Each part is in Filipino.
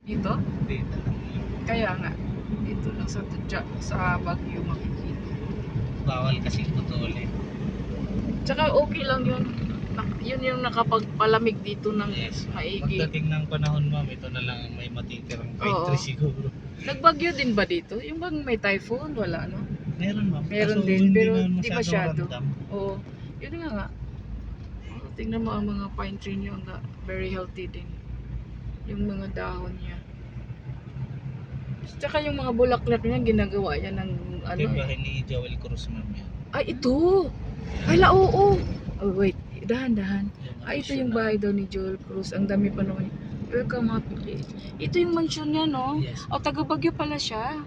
Dito? Dito lang yun. Kaya nga. Dito lang sa Baguio makikita. Bawal kasi putulin. Tsaka okay lang yun. Yun yung nakapagpalamig dito ng Yes. maigi. Pagdating ng panahon ma'am, ito na lang ang may matitirang pine Oo. tree siguro. Nagbagyo din ba dito? Yung bang may typhoon? Wala, no? Meron ma'am. Meron Kaso din, hindi pero naman di masyadong masyado. ramdam. Oo. Yun nga. Oh, tingnan mo ang mga pine tree niyo. Very healthy din. Yung mga dahon niya. Tsaka yung mga bulaklak niya, ginagawa yan ng ano. Ito yung bahay ni Joel Cruz ma'am yan. Ay, ito! Ay, oo! Oh, wait. Dahan-dahan. Yung Ay, ito addition yung na- bahay daw ni Joel Cruz. Ang dami pa naman. Welcome, happy place. Ito yung mansion niya, no? Yes. O, taga Baguio pala siya.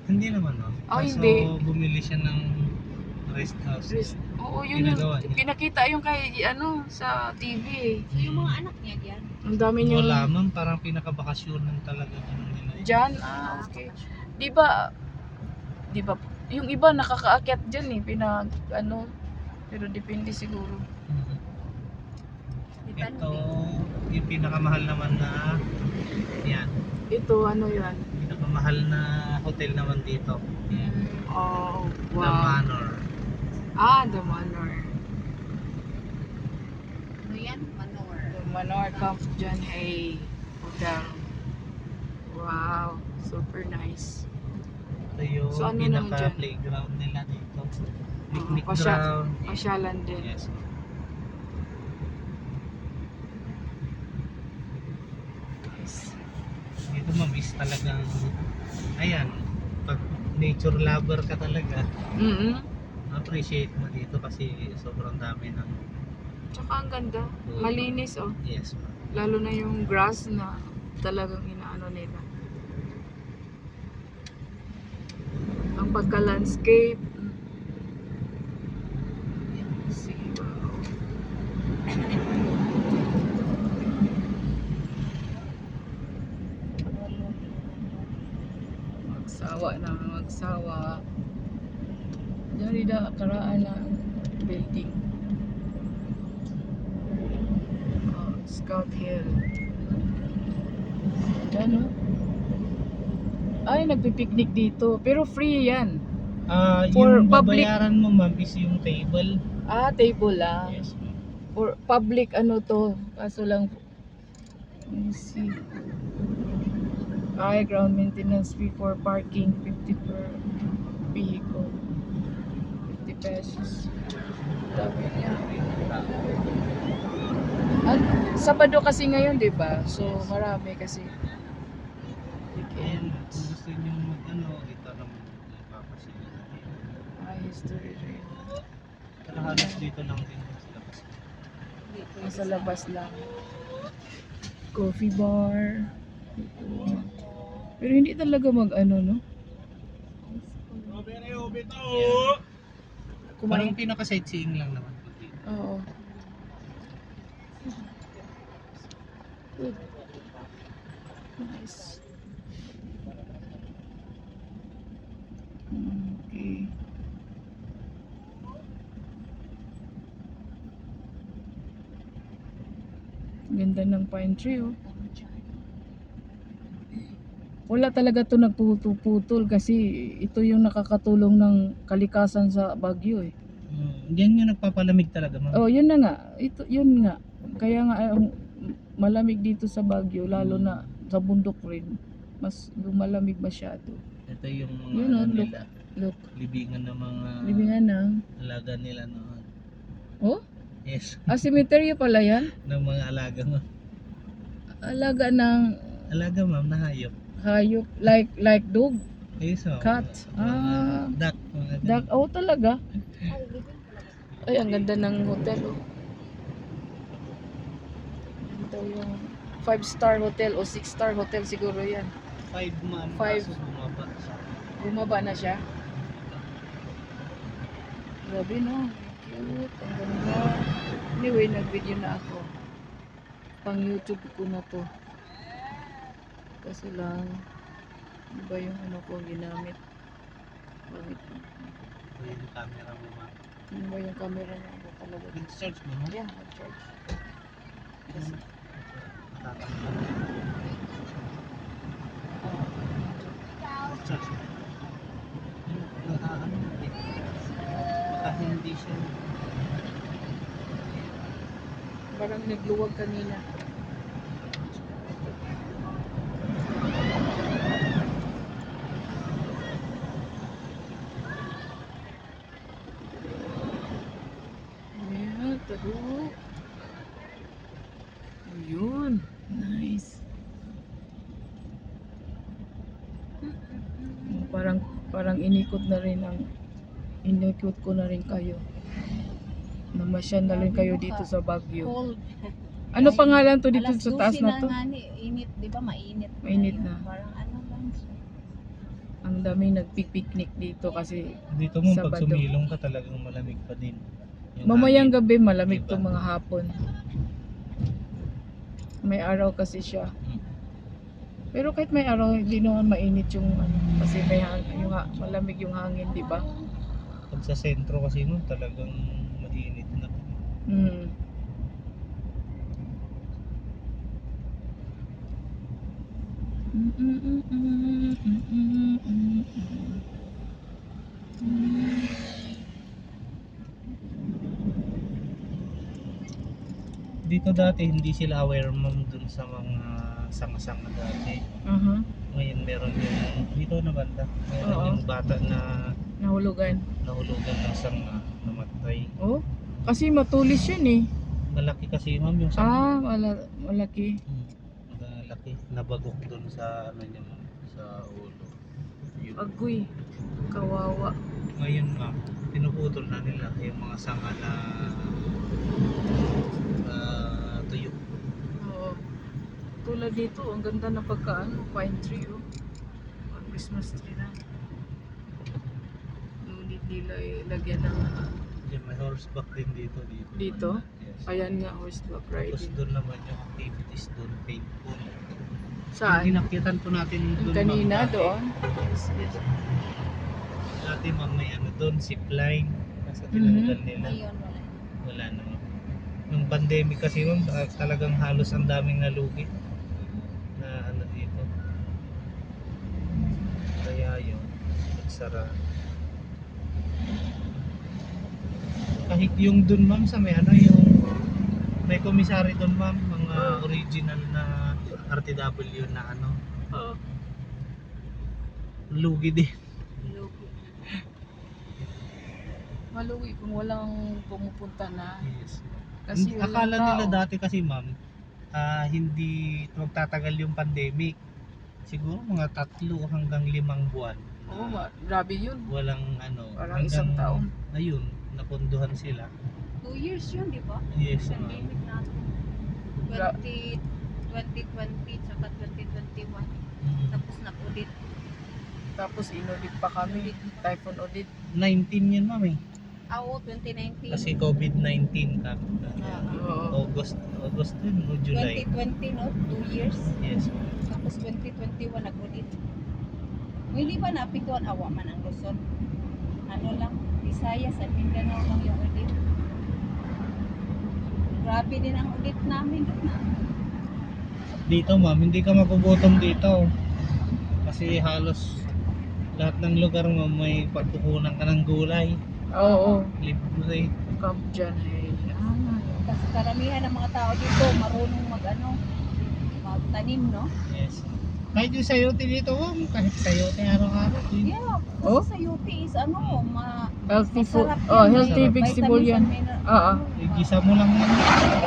Hindi naman no. Ah, Kaso hindi. bumili siya ng rest house. Oo, yun yung Ginagawa niya. pinakita yung kay sa TV. So, yung mga anak niya diyan. Ang dami niyo. Wala ma'am, parang pinakabakasyonan talaga ano nila. Diyan, okay. Di ba yung iba nakakaakyat diyan eh, pero depende siguro. Ito yung pinakamahal naman na yan. Ito, ano yan? Pinakamahal na hotel naman dito. Oh, The wow. Manor. The Manor. Ano yan? Manor. The Manor Camp John Hay Hotel. Wow, super nice. Ito yung So, ano naman dyan? pinaka-playground nila dito. Picnic pasya- ground. Pasyalan din. Yes. Dito ma'am is talagang, ayan, pag nature lover ka talaga, appreciate mo dito kasi sobrang dami ng, Tsaka ang ganda. Malinis, oh. yes ma'am. Lalo na yung grass na talagang inaano nila. Ang pagka-landscape. See, wow. Magsawa. Dari da karaan na building. Scout Hill. Yan, oh. Ay, nagpipiknik dito. Pero free yan. For Yung public- babayaran mo ma'am is yung table. Table lang. Yes ma'am. For public ano to. Kaso lang, let me see. Ground maintenance fee for parking, 50 per vehicle. 50 pesos. Dami niya. Sabado kasi ngayon, di ba? So, marami kasi. And Weekend. kung gusto nyo mag-ano, ito naman ipapasila. History rin. Pero halos dito lang din sa labas. Nasa labas lang. Coffee bar. Pero hindi talaga mag-ano, no? Parang pinaka-sightseeing lang naman po dito. Oo. Good. Nice. Okay. Ganda ng pine tree, oh. Wala talaga to nagpuputol kasi ito yung nakakatulong ng kalikasan sa Baguio, eh. Yan yung nagpapalamig talaga ma'am. Oh, yun na nga. Yun nga. Kaya nga malamig dito sa Baguio, lalo na sa bundok rin. Mas lumalamig masyado. Ito yung mga Yun, ano look. nila, Look, libingan ng mga libingan ng. alaga nila noon. Oh? Yes, Cemetery pala yan? ng mga alaga mo. Alaga ng Alaga ma'am na hayop. hayop, like dog, Yes, ma'am. cat. Mga duck. Mga Duck. Oh, talaga? Ay, living pala. Ay, ang ganda ng hotel, oh. Ito yung 5-star hotel o 6-star hotel siguro yan. 5 ma'am. Five. Kaso bumaba siya. Bumaba na siya. Grabe, no? Cute. Ang ganda. Anyway, nag-video na ako. Pang YouTube ko na to. Kasi lang, iba yung ano ko ginamit. Bakit? Ito yung camera mo ma'am. Ano ba yung camera niya? Ano talaga? Nag-search mo ma'am? Yeah, nag-charge. Matatanggal. Ano, baka hindi siya. Parang nagluwag kanina. Yeah, taro. Ayun. Nice. Parang inikot na rin inikot ko na rin kayo. Namasyal na rin kayo dito sa Baguio. Cold. Ano pangalan to dito Alas sa taas 12 na to? nga init, di ba? Mainit. Mainit yun. na. Parang ano lang siya. Ang daming nagpipiknik dito kasi Dito mo pag Sabado. sumilong ka talagang malamig pa din. Yung mamayang hangin. gabi malamig Diba? to mga hapon. May araw kasi siya. Mm. Pero kahit may araw, hindi naman mainit yung ano, kasi may malamig yung hangin, di ba? Pag sa sentro kasi mo talagang mainit na. Mm. Dito dati hindi sila aware ma'am dun sa mga sanga-sanga dati. Aha. Ngayon meron yung dito na banda. Meron Oo. yung bata na Nahulugan. nahulugan ng sanga namatay. Oh, kasi matulis yun eh. Malaki kasi ma'am yung sanga. Malaki. Malaki. Nabagok dun sa ano niya ma'am, sa ulo. Yun. Agoy. Kawawa. Ngayon ma'am, pinuputol na nila yung mga sanga na tuyo. Oo. Tulad dito, ang ganda na pagkaano, pine tree oh. Ang Christmas tree na. Ngunit nila lagyan ng Diyan may horseback din dito. Dito? Yes. ayan nga, horseback Tapos riding. doon naman yung activities doon, paintball. Saan? Hinakyatan po natin Yung doon. kanina ma'am, dati. doon? Yes, yes. Dati ma'am may ano doon, zipline. Nasa tinanggal nila. Ngayon wala. Wala na ma'am. Nung pandemic kasi ma'am, talagang halos ang daming nalugi na ano dito. Kaya yun, nagsara. Kahit yung dun ma'am sa may ano yung may komisari dun ma'am, mga original na RTW na ano, Oo. lugi din. Maluwi kung walang pumupunta na. Yes. Kasi walang Akala nila tao. dati kasi ma'am, hindi magtatagal yung pandemic. Siguro mga 3 hanggang 5 buwan. Oo, grabe yun. Walang ano, Parang isang taon. Ayun, napunduhan sila. 2 years yun, di ba? Yes, ma'am. Pandemic natin. Gra- 2020 tsaka 2021. Mm. Tapos nag-audit. Tapos inudit pa kami. Typhoon audit. 19 yun ma'am eh. Oo, 2019. Kasi COVID-19 ka. Oo. August din o July. 2020, no? 2 years. Yes. Tapos 2021 nag-audit. Hindi ba naapektuhan awa man ang Luzon? Ano lang, Visayas at Mindanao lang yung audit. Grabe din ang audit namin doon na. Dito ma'am, hindi ka magugutom dito. Kasi halos lahat ng lugar mo may pagkukunan ka ng gulay. Oo. Libre. Camp dyan eh. Kasi karamihan ng mga tao dito marunong magtanim, no? Yes. Kahit yung sayote dito, kahit sayote araw-araw. Yeah, kasi Oh? sa UP is Healthy food. masarap Oh, yan. healthy Masarap. vegetable yan. Oo. Igisa mo lang yan.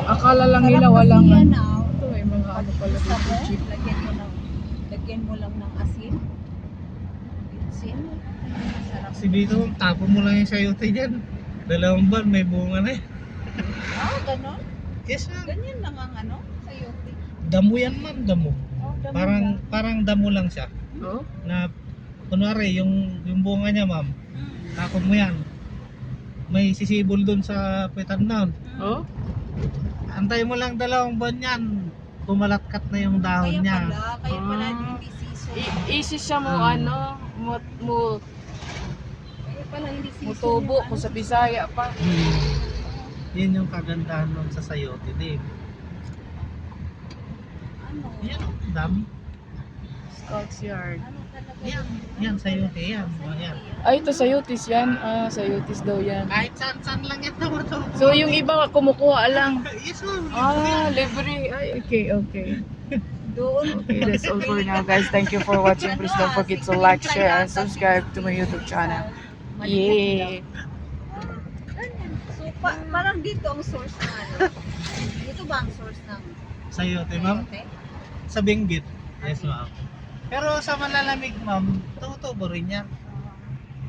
Akala lang Sarap nila kasi walang yan, ano. Ito may mga ano pala Isa dito. mo, Cheap. lagyan mo lang ng asin. Asin. Masarap. Kasi dito, tapo mo lang yung sayote dyan. 2 buwan, may bunga na eh. Ganon. Yes ma'am. Ganyan lang ang sa UP. Damo yan ma'am, damo. Oh, dami lang. Parang damo lang siya. Oh? Na, kunwari, yung bunga niya ma'am, tapo mo yan. May sisibol dun sa petan down. Oh? Antay mo lang 2 buwan yan. Kumalatkat na yung dahon niya. Kaya pala Ah. hindi season. Easy siya mo ano, mo Kaya pala hindi season. mutubo yung kung sa Bisaya pa. Yan yung kagandahan nun sa sayote din. Ano? Yan, dami. Scouts Yard. Ano talaga Yan, sayote yan. O, yan. Ay, ito Sayutis yan. Sayutis daw yan. Kahit saan lang yan naman to. So, yung iba kumukuha lang. Yes, ma'am. Libre. Ay, okay. doon? Okay, that's all for now, guys. Thank you for watching. Please don't forget to like, share, and subscribe to my YouTube channel. Yeah. So, parang dito ang source ng ano? Dito ba ang source ng Sayote, ma'am. sayote? Sa Benguet. Yes, ma'am. Pero sa malalamig, ma'am, tutubo rin yan.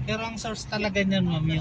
Pero ang source talaga niyan, ma'am, yung